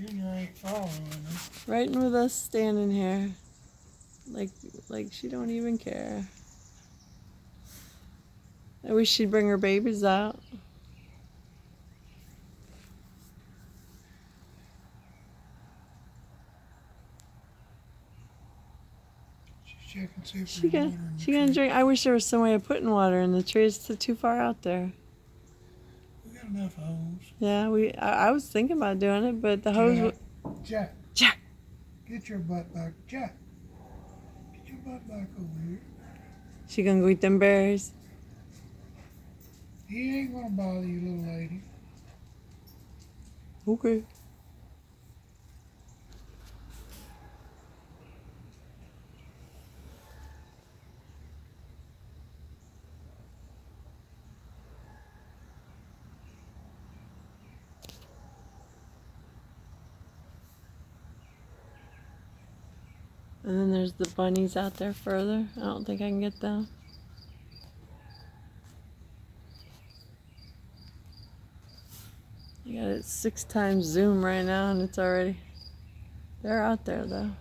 Junior ain't following them. Right in with us standing here. Like she don't even care. I wish she'd bring her babies out. She's checking to see if She there's gonna, water in the she gonna tree. drink. I wish there was some way of putting water in the tree. It's too far out there. We got enough holes. Yeah, I was thinking about doing it, but the hose. Jack. Jack. Get your butt back. Jack. Get your butt back over here. She gonna go eat them berries. He ain't gonna bother you, little lady. Okay. And then there's the bunnies out there further. I don't think I can get them. I got it 6 times zoom right now and it's already... They're out there though.